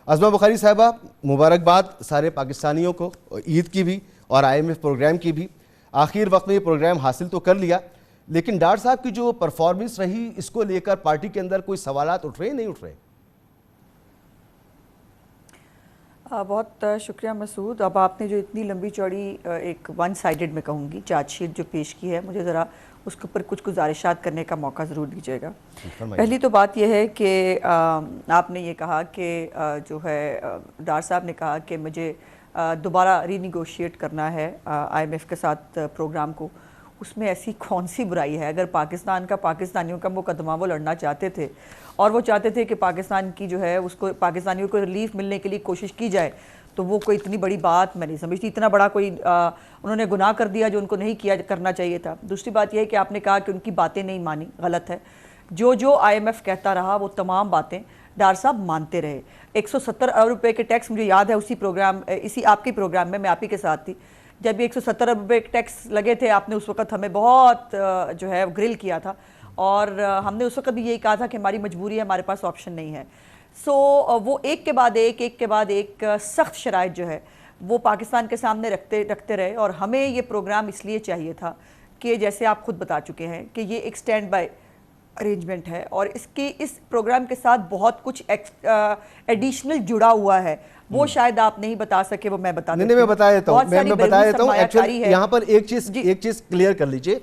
عظمہ بخاری صاحبہ، مبارکباد سارے پاکستانیوں کو، عید کی بھی اور IMF پروگرام کی بھی۔ آخر وقت میں یہ پروگرام حاصل تو کر لیا، لیکن ڈاکٹر صاحب کی جو پرفارمنس رہی اس کو لے کر پارٹی کے اندر کوئی سوالات اٹھ رہے نہیں اٹھ رہے؟ بہت شکریہ مسعود۔ اب آپ نے جو اتنی لمبی چوڑی ایک ون سائیڈڈ میں کہوں گی چارج شیٹ جو پیش کی ہے، مجھے ذرا اس کے اوپر کچھ گزارشات کرنے کا موقع ضرور دیجیے گا۔ پہلی تو بات یہ ہے کہ آپ نے یہ کہا کہ جو ہے ڈار صاحب نے کہا کہ مجھے دوبارہ ری نیگوشیٹ کرنا ہے IMF کے ساتھ پروگرام کو۔ اس میں ایسی کون سی برائی ہے؟ اگر پاکستان کا پاکستانیوں کا مقدمہ وہ لڑنا چاہتے تھے اور وہ چاہتے تھے کہ پاکستان کی جو ہے اس کو پاکستانیوں کو ریلیف ملنے کے لیے کوشش کی جائے، تو وہ کوئی اتنی بڑی بات میں نہیں سمجھتی، اتنا بڑا کوئی انہوں نے گناہ کر دیا جو ان کو نہیں کرنا چاہیے تھا۔ دوسری بات یہ ہے کہ آپ نے کہا کہ ان کی باتیں نہیں مانی، غلط ہے۔ جو IMF کہتا رہا وہ تمام باتیں ڈار صاحب مانتے رہے۔ 170 ارب روپے کے ٹیکس، مجھے یاد ہے اسی آپ کے پروگرام میں آپ ہی کے ساتھ تھی، جب یہ 170 ارب روپے کے ٹیکس لگے تھے، آپ نے اس وقت ہمیں بہت جو ہے گرل کیا تھا، اور ہم نے اس وقت بھی یہی کہا تھا کہ ہماری مجبوری ہے، ہمارے پاس آپشن نہیں ہے۔ وہ ایک کے بعد ایک سخت شرائط جو ہے وہ پاکستان کے سامنے رکھتے رہے، اور ہمیں یہ پروگرام اس لیے چاہیے تھا کہ جیسے آپ خود بتا چکے ہیں کہ یہ ایک سٹینڈ بائی ارینجمنٹ ہے، اور اس پروگرام کے ساتھ بہت کچھ ایڈیشنل جڑا ہوا ہے، وہ شاید آپ نہیں بتا سکے، وہ میں بتا دیتا ہوں۔ میں بتا دیتا ہوں ایکچولی یہاں پر ایک چیز کلیئر کر لیجئے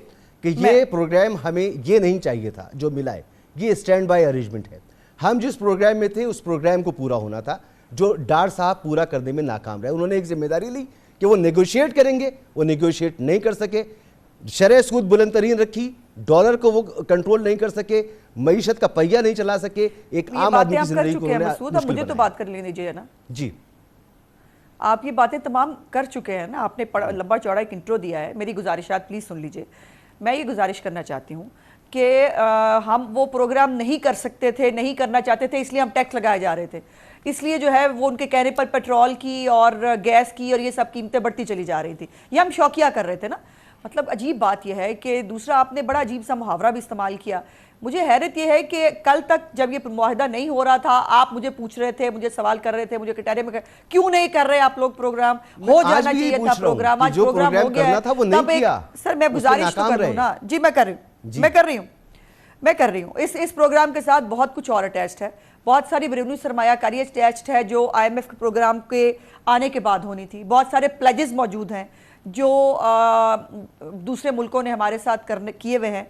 کہ یہ پروگرام ہمیں یہ نہیں چاہیے تھا جو ملا ہے، یہ سٹینڈ بائی ارینجمنٹ ہے۔ ہم جس پروگرام میں تھے اس پروگرام کو پورا ہونا تھا، جو ڈار صاحب پورا کرنے میں ناکام رہے۔ انہوں نے ایک ذمہ داری لی کہ وہ نیگوشیٹ کریں گے، وہ نیگوشیٹ نہیں کر سکے، شرح سود بلند ترین رکھی، ڈالر کو وہ کنٹرول نہیں کر سکے، معیشت کا پہیہ نہیں چلا سکے، ایک عام آدمی کی زندگی کو انہوں نے مشکل بنایا۔ مجھے تو بات کر لینے دیجیے نا جی، آپ یہ باتیں تمام کر چکے ہیں نا، آپ نے لمبا چوڑا ایک انٹرو دیا ہے، میری گزارشات پلیز سن لیجئے۔ میں یہ گزارش کرنا چاہتی ہوں کہ ہم وہ پروگرام نہیں کر سکتے تھے، نہیں کرنا چاہتے تھے، اس لیے ہم ٹیکس لگائے جا رہے تھے، اس لیے جو ہے وہ ان کے کہنے پر پیٹرول کی اور گیس کی اور یہ سب قیمتیں بڑھتی چلی جا رہی تھی، یہ ہم شوقیہ کر رہے تھے نا۔ مطلب عجیب بات یہ ہے کہ دوسرا آپ نے بڑا عجیب سا محاورہ بھی استعمال کیا۔ مجھے حیرت یہ ہے کہ کل تک جب یہ معاہدہ نہیں ہو رہا تھا، آپ مجھے پوچھ رہے تھے، مجھے سوال کر رہے تھے، مجھے کٹہرے میں کیوں نہیں کر رہے آپ لوگ پروگرام؟ ہو جانا چاہیے تھا پروگرام، آج پروگرام ہو گیا ہے۔ سر میں گزارش تو کر رہوں نا، جی میں کر رہی ہوں۔ اس پروگرام کے ساتھ بہت کچھ اور اٹیچڈ ہے، بہت ساری بیرونی سرمایہ کاری اٹیچڈ ہے جو IMF کے پروگرام کے آنے کے بعد ہونی تھی، بہت سارے پلیجز موجود ہیں جو دوسرے ملکوں نے ہمارے ساتھ کیے ہوئے ہیں،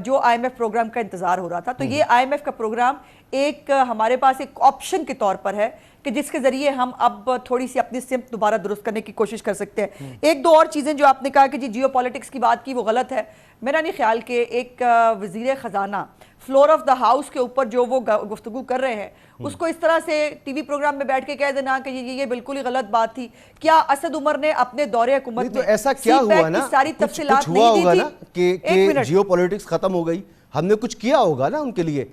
جو IMF پروگرام کا انتظار ہو رہا تھا۔ تو یہ IMF کا پروگرام ایک ہمارے پاس ایک آپشن کے طور پر ہے کہ جس کے ذریعے ہم اب تھوڑی سی اپنی سمت دوبارہ درست کرنے کی کوشش کر سکتے ہیں۔ ایک دو اور چیزیں جو آپ نے کہا کہ جیو پالیٹکس کی بات کی، وہ غلط ہے۔ میرا نہیں خیال کہ ایک وزیر خزانہ فلور آف دا ہاؤس کے اوپر جو وہ گفتگو کر رہے ہیں، اس کو اس طرح سے ٹی وی پروگرام میں بیٹھ کے کہہ دینا کہ یہ بالکل ہی غلط بات تھی۔ کیا اسد عمر نے اپنے دور حکومت میں ایسا کیا ہوا نا، ساری تفصیلات نہیں دی تھی کہ جیو پالیٹکس ختم ہو گئی؟ ہم نے کچھ کیا ہوگا نا ان کے لیے،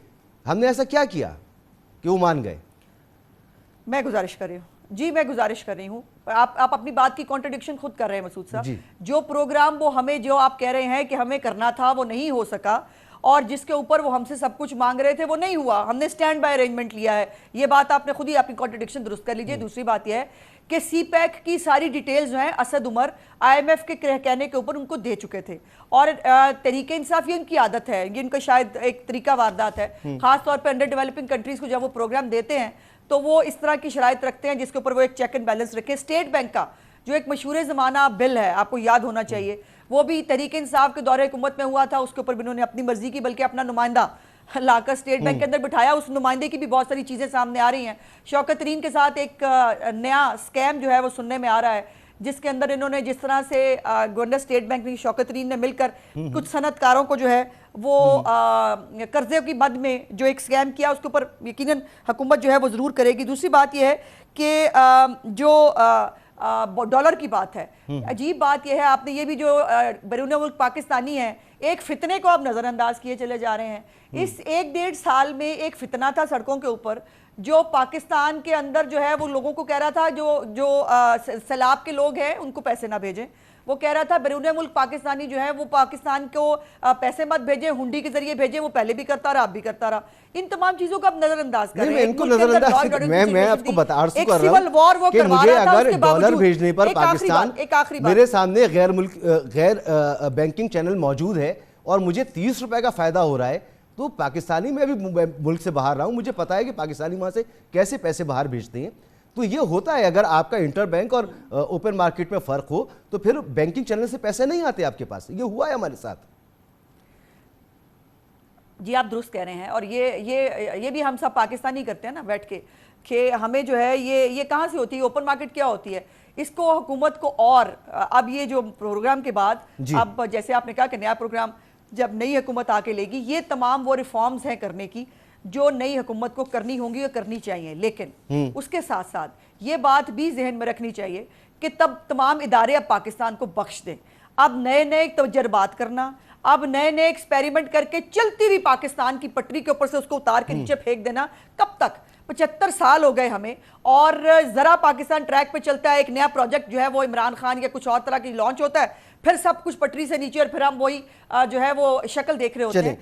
ہم نے ایسا کیا کیا کہ وہ مان گئے؟ میں گزارش کر رہی ہوں، آپ اپنی بات کی کانٹرڈکشن خود کر رہے ہیں مسعود صاحب۔ جو پروگرام وہ ہمیں جو آپ کہہ رہے ہیں کہ ہمیں کرنا تھا وہ نہیں ہو سکا، اور جس کے اوپر وہ ہم سے سب کچھ مانگ رہے تھے وہ نہیں ہوا، ہم نے سٹینڈ بائی ارینجمنٹ لیا ہے۔ یہ بات آپ نے خود ہی اپنی کانٹرڈکشن درست کر لیجئے۔ دوسری بات یہ ہے کہ سی پیک کی ساری ڈیٹیلز جو ہیں اسد عمر IMF کے کہنے کے اوپر ان کو دے چکے تھے، اور تحریک انصاف یہ ان کی عادت ہے، یہ ان کا شاید ایک طریقہ واردات ہے، خاص طور پہ انڈر ڈیولپنگ کنٹریز کو جب وہ پروگرام دیتے ہیں تو وہ اس طرح کی شرائط رکھتے ہیں جس کے اوپر وہ ایک چیک اینڈ بیلنس رکھے۔ اسٹیٹ بینک کا جو ایک مشہور زمانہ بل ہے، آپ کو یاد ہونا چاہیے، وہ بھی تحریک انصاف کے دور حکومت میں ہوا تھا، اس کے اوپر بھی انہوں نے اپنی مرضی کی، بلکہ اپنا نمائندہ لا کر اسٹیٹ بینک کے اندر بٹھایا، اس نمائندے کی بھی بہت ساری چیزیں سامنے آ رہی ہیں۔ شوکت ترین کے ساتھ ایک نیا سکیم جو ہے وہ سننے میں آ رہا ہے، جس کے اندر انہوں نے جس طرح سے گورنر اسٹیٹ بینک میں شوکت ترین نے مل کر کچھ صنعت کاروں کو جو ہے وہ قرضے کی مد میں جو ایک سکیم کیا، اس کے اوپر یقیناً حکومت جو ہے وہ ضرور کرے گی۔ دوسری بات یہ ہے کہ جو ڈالر کی بات ہے، عجیب بات یہ ہے، آپ نے یہ بھی جو بیرون ملک پاکستانی ہیں، ایک فتنے کو آپ نظر انداز کیے چلے جا رہے ہیں۔ اس 1.5 سال میں ایک فتنہ تھا سڑکوں کے اوپر، جو پاکستان کے اندر جو ہے وہ لوگوں کو کہہ رہا تھا جو سیلاب کے لوگ ہیں ان کو پیسے نہ بھیجیں، وہ کہہ رہا تھا بیرون ملک پاکستانی جو ہے وہ پاکستان کو پیسے مت بھیجیں، ہنڈی کے ذریعے بھیجیں، وہ پہلے بھی کرتا رہا اب بھی کرتا رہا. ان تمام چیزوں کو اب نظر انداز کر رہے ہیں. ان کو نظر انداز میں آپ کو بتا عرض کر رہا ہوں کہ مجھے اگر ڈالر بھیجنے پر پاکستان میرے سامنے غیر بینکنگ چینل موجود ہے اور مجھے 30 روپے کا فائدہ ہو رہا ہے تو پاکستانی میں بھی ملک سے باہر رہا ہوں، مجھے پتا ہے کہ پاکستانی وہاں سے کیسے پیسے باہر بھیجتے ہیں. تو یہ ہوتا ہے اگر آپ کا انٹر بینک اور اوپن مارکیٹ میں فرق ہو تو پھر بینکنگ چینل سے پیسے نہیں آتے آپ کے پاس. یہ ہوا ہے ہمارے ساتھ. جی آپ درست کہہ رہے ہیں. اور یہ بھی ہم سب پاکستانی کرتے ہیں نا بیٹھ کے کہ ہمیں جو ہے یہ کہاں سے ہوتی ہے اوپن مارکیٹ کیا ہوتی ہے. اس کو حکومت کو اور اب یہ جو پروگرام کے بعد اب جیسے آپ نے کہا کہ نیا پروگرام جب نئی حکومت آ کے لے گی، یہ تمام وہ ریفارمز ہیں کرنے کی جو نئی حکومت کو کرنی ہوں گی اور کرنی چاہیے. لیکن اس کے ساتھ ساتھ یہ بات بھی ذہن میں رکھنی چاہیے کہ تب تمام ادارے اب پاکستان کو بخش دیں. اب نئے تجربات کرنا، اب نئے ایکسپیریمنٹ کر کے چلتی ہوئی پاکستان کی پٹری کے اوپر سے اس کو اتار کے نیچے پھینک دینا، کب تک؟ 75 سال ہو گئے ہمیں، اور ذرا پاکستان ٹریک پہ چلتا ہے، ایک نیا پروجیکٹ جو ہے وہ عمران خان یا کچھ اور طرح کی لانچ ہوتا ہے، پھر سب کچھ پٹری سے نیچے اور پھر ہم وہی جو ہے وہ شکل دیکھ رہے ہوتے ہیں.